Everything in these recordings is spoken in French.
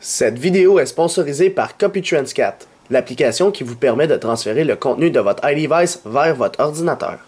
Cette vidéo est sponsorisée par CopyTransCat, l'application qui vous permet de transférer le contenu de votre iDevice vers votre ordinateur.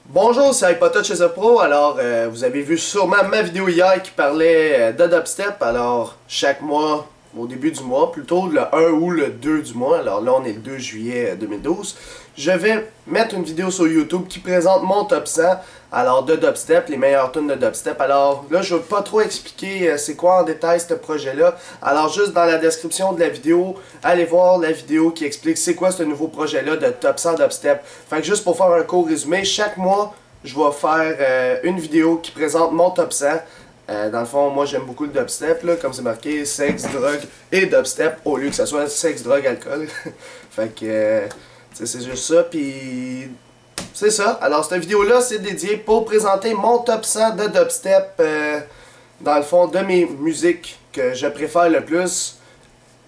Bonjour, c'est iPodTouch chez The Pro. Alors, vous avez vu sûrement ma vidéo hier qui parlait de dubstep. Alors, chaque mois, au début du mois, plutôt le 1 ou le 2 du mois, alors là on est le 2 juillet 2012, je vais mettre une vidéo sur YouTube qui présente mon top 100, alors de dubstep, les meilleures tunes de dubstep. Alors là je ne vais pas trop expliquer c'est quoi en détail ce projet-là, alors juste dans la description de la vidéo, allez voir la vidéo qui explique c'est quoi ce nouveau projet-là de top 100 dubstep. Fait que juste pour faire un court résumé, chaque mois je vais faire une vidéo qui présente mon top 100. Dans le fond, moi j'aime beaucoup le dubstep, là, comme c'est marqué sexe, drogue et dubstep, au lieu que ça soit sexe, drogue, alcool. Fait que, c'est juste ça, puis c'est ça. Alors cette vidéo-là, c'est dédié pour présenter mon top 100 de dubstep, dans le fond, de mes musiques que je préfère le plus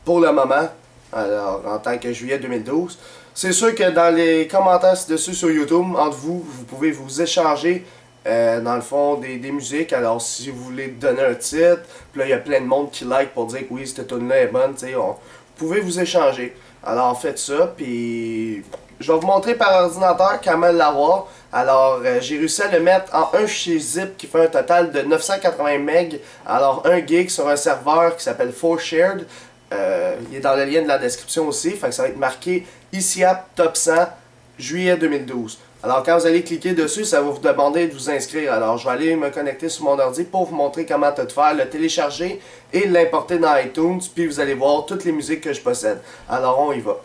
pour le moment, alors en tant que juillet 2012. C'est sûr que dans les commentaires ci-dessus sur YouTube, entre vous, vous pouvez vous échanger dans le fond des musiques. Alors si vous voulez donner un titre, puis là il y a plein de monde qui like pour dire que oui cette tune là est bonne, vous pouvez vous échanger. Alors faites ça, puis je vais vous montrer par ordinateur comment l'avoir. Alors j'ai réussi à le mettre en un fichier zip qui fait un total de 980 MB, alors 1 gig sur un serveur qui s'appelle 4Shared. Il est dans le lien de la description aussi, fait que ça va être marqué ICIAP Top 100 juillet 2012. Alors quand vous allez cliquer dessus, ça va vous demander de vous inscrire. Alors je vais aller me connecter sur mon ordi pour vous montrer comment tout faire, le télécharger et l'importer dans iTunes. Puis vous allez voir toutes les musiques que je possède. Alors on y va.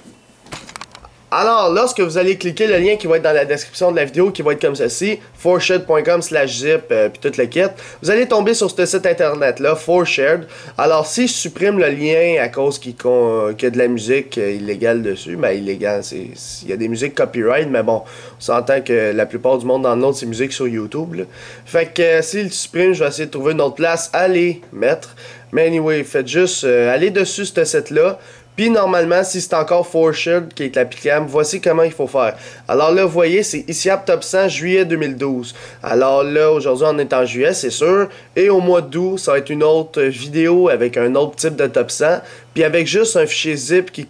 Alors, lorsque vous allez cliquer le lien qui va être dans la description de la vidéo, qui va être comme ceci, 4shared.com/zip, puis tout le kit, vous allez tomber sur ce site internet-là, 4shared. Alors, si je supprime le lien à cause qu'il y a de la musique illégale dessus, ben illégal, il y a des musiques copyright, mais bon, on s'entend que la plupart du monde download ces musiques sur YouTube, là. Fait que s'il le supprime, je vais essayer de trouver une autre place à les mettre. Mais anyway, faites juste aller dessus ce site-là. Puis normalement, si c'est encore 4Shared qui est applicable, voici comment il faut faire. Alors là, vous voyez, c'est ICIAP Top 100 juillet 2012. Alors là, aujourd'hui, on est en juillet, c'est sûr. Et au mois d'août, ça va être une autre vidéo avec un autre type de Top 100. Puis avec juste un fichier zip qui...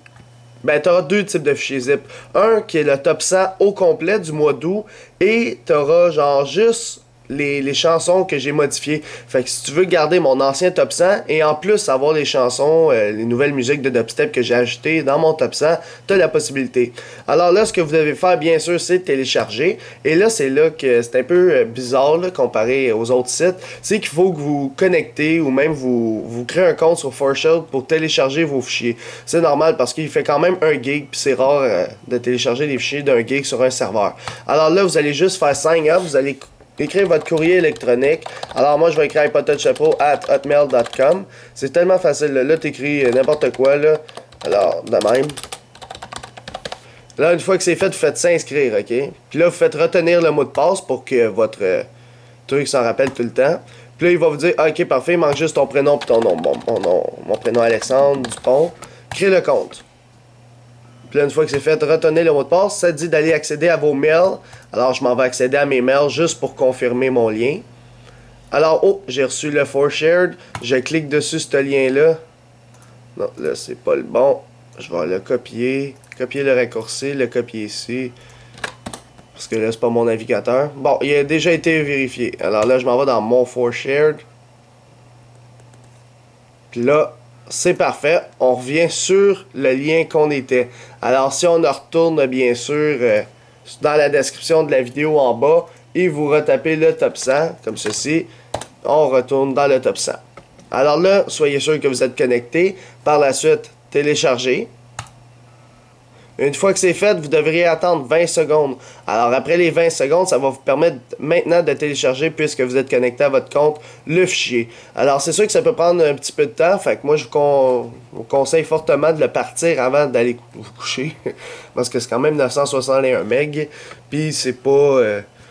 Ben, tu auras deux types de fichiers zip. Un qui est le Top 100 au complet du mois d'août. Et tu auras genre juste... Les chansons que j'ai modifiées. Fait que si tu veux garder mon ancien top 100 et en plus avoir les chansons, les nouvelles musiques de dubstep que j'ai ajoutées dans mon top 100, tu as la possibilité. Alors là, ce que vous devez faire, bien sûr, c'est télécharger. Et là, c'est là que c'est un peu bizarre là, comparé aux autres sites. C'est qu'il faut que vous connectez ou même vous créez un compte sur 4Shared pour télécharger vos fichiers. C'est normal parce qu'il fait quand même 1 gig, puis c'est rare de télécharger des fichiers d'1 gig sur un serveur. Alors là, vous allez juste faire sign up, vous allez écrire votre courrier électronique. Alors moi je vais écrire iPodTouchPro@hotmail.com. C'est tellement facile. Là tu écris n'importe quoi là. Alors de même. Là une fois que c'est fait, vous faites s'inscrire, ok? Puis là vous faites retenir le mot de passe pour que votre truc s'en rappelle tout le temps. Puis là il va vous dire ok parfait, il manque juste ton prénom puis ton nom. Bon, mon prénom Alexandre Dupont. Crée le compte. Puis là, une fois que c'est fait, retenez le mot de passe. Ça dit d'aller accéder à vos mails. Alors, je m'en vais accéder à mes mails juste pour confirmer mon lien. Alors, oh, j'ai reçu le 4Shared. Je clique dessus ce lien-là. Non, là, c'est pas le bon. Je vais le copier. Copier le raccourci, le copier ici. Parce que là, c'est pas mon navigateur. Bon, il a déjà été vérifié. Alors là, je m'en vais dans mon 4Shared. Puis là... c'est parfait, on revient sur le lien qu'on était. Alors si on retourne bien sûr dans la description de la vidéo en bas et vous retapez le top 100 comme ceci, on retourne dans le top 100. Alors là, soyez sûr que vous êtes connecté. Par la suite, téléchargez. Une fois que c'est fait, vous devriez attendre 20 secondes. Alors après les 20 secondes, ça va vous permettre maintenant de télécharger, puisque vous êtes connecté à votre compte, le fichier. Alors c'est sûr que ça peut prendre un petit peu de temps, fait que moi je vous conseille fortement de le partir avant d'aller vous coucher. Parce que c'est quand même 961 MB, puis c'est pas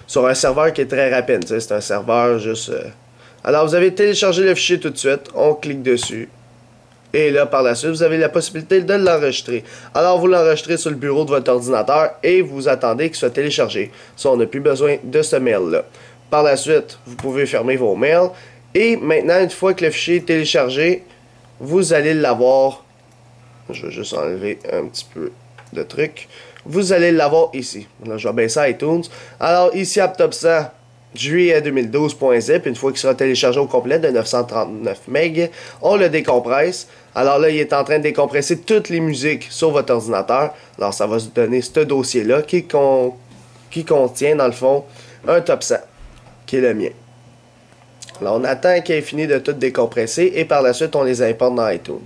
sur un serveur qui est très rapide, c'est un serveur juste... Alors vous avez téléchargé le fichier tout de suite, on clique dessus. Et là, par la suite, vous avez la possibilité de l'enregistrer. Alors, vous l'enregistrez sur le bureau de votre ordinateur et vous attendez qu'il soit téléchargé. Ça, on n'a plus besoin de ce mail-là. Par la suite, vous pouvez fermer vos mails. Et maintenant, une fois que le fichier est téléchargé, vous allez l'avoir. Je vais juste enlever un petit peu de truc. Vous allez l'avoir ici. Là, je vais baisser à iTunes. Alors, ici, à Top 100, juillet 2012.zip, une fois qu'il sera téléchargé au complet de 939 MB, on le décompresse. Alors là, il est en train de décompresser toutes les musiques sur votre ordinateur. Alors, ça va se donner ce dossier-là qui contient, dans le fond, un Top 100, qui est le mien. Alors, on attend qu'il ait fini de tout décompresser et par la suite, on les importe dans iTunes.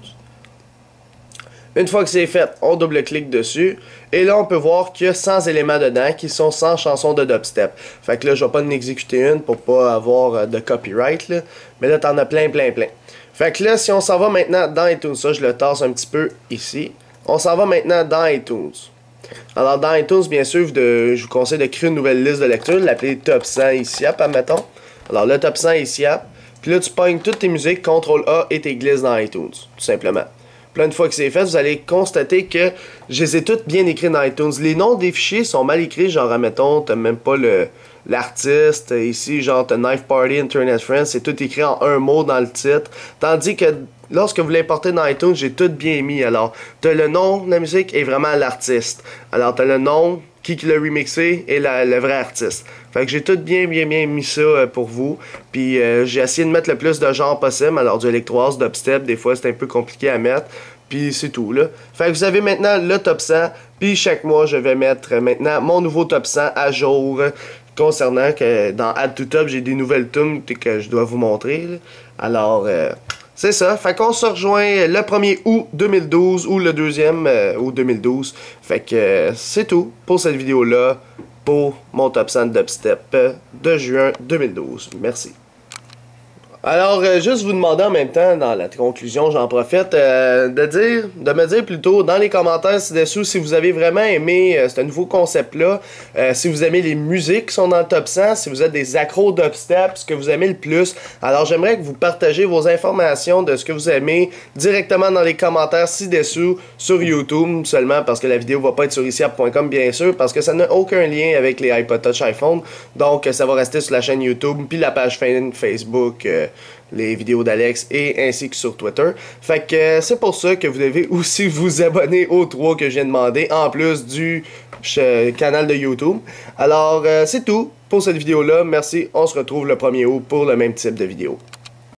Une fois que c'est fait, on double-clique dessus. Et là, on peut voir qu'il y a 100 éléments dedans qui sont 100 chansons de dubstep. Fait que là, je vais pas en exécuter une pour pas avoir de copyright. Là. Mais là, t'en as plein. Fait que là, si on s'en va maintenant dans iTunes, ça, je le tasse un petit peu ici. On s'en va maintenant dans iTunes. Alors, dans iTunes, bien sûr, je vous conseille de créer une nouvelle liste de lecture, l'appeler Top 100 ici, admettons. Alors, le Top 100 ici, puis là, tu pognes toutes tes musiques, CTRL-A et tes glisses dans iTunes, tout simplement. Puis là, une fois que c'est fait, vous allez constater que je les ai toutes bien écrites dans iTunes. Les noms des fichiers sont mal écrits, genre, admettons, t'as même pas l'artiste, ici, genre, t'as Knife Party, Internet Friends, c'est tout écrit en un mot dans le titre. Tandis que lorsque vous l'importez dans iTunes, j'ai tout bien mis. Alors, t'as le nom de la musique et vraiment l'artiste. Alors, t'as le nom, qui l'a remixé et le vrai artiste. Fait que j'ai tout bien mis ça pour vous. Puis j'ai essayé de mettre le plus de genres possible. Alors du électro house, dubstep, des fois c'est un peu compliqué à mettre. Puis c'est tout là. Fait que vous avez maintenant le top 100. Puis chaque mois je vais mettre maintenant mon nouveau top 100 à jour. Concernant que dans Add to Top j'ai des nouvelles tunes que je dois vous montrer. Là. Alors c'est ça, fait qu'on se rejoint le 1er août 2012 ou le 2e août 2012. Fait que c'est tout pour cette vidéo-là, pour mon top 100 dubstep de juin 2012. Merci. Alors, juste vous demander en même temps, dans la conclusion, j'en profite, de me dire plutôt dans les commentaires ci-dessous si vous avez vraiment aimé ce nouveau concept-là, si vous aimez les musiques qui sont dans le top 100, si vous êtes des accros dubstep, ce que vous aimez le plus. Alors, j'aimerais que vous partagez vos informations de ce que vous aimez directement dans les commentaires ci-dessous sur YouTube, seulement parce que la vidéo va pas être sur ici.com bien sûr, parce que ça n'a aucun lien avec les iPod Touch iPhone, donc ça va rester sur la chaîne YouTube, puis la page Facebook, les vidéos d'Alex et ainsi que sur Twitter. Fait que c'est pour ça que vous devez aussi vous abonner aux 3 que je viens de demander, en plus du canal de YouTube. Alors c'est tout pour cette vidéo-là. Merci, on se retrouve le 1er août pour le même type de vidéo.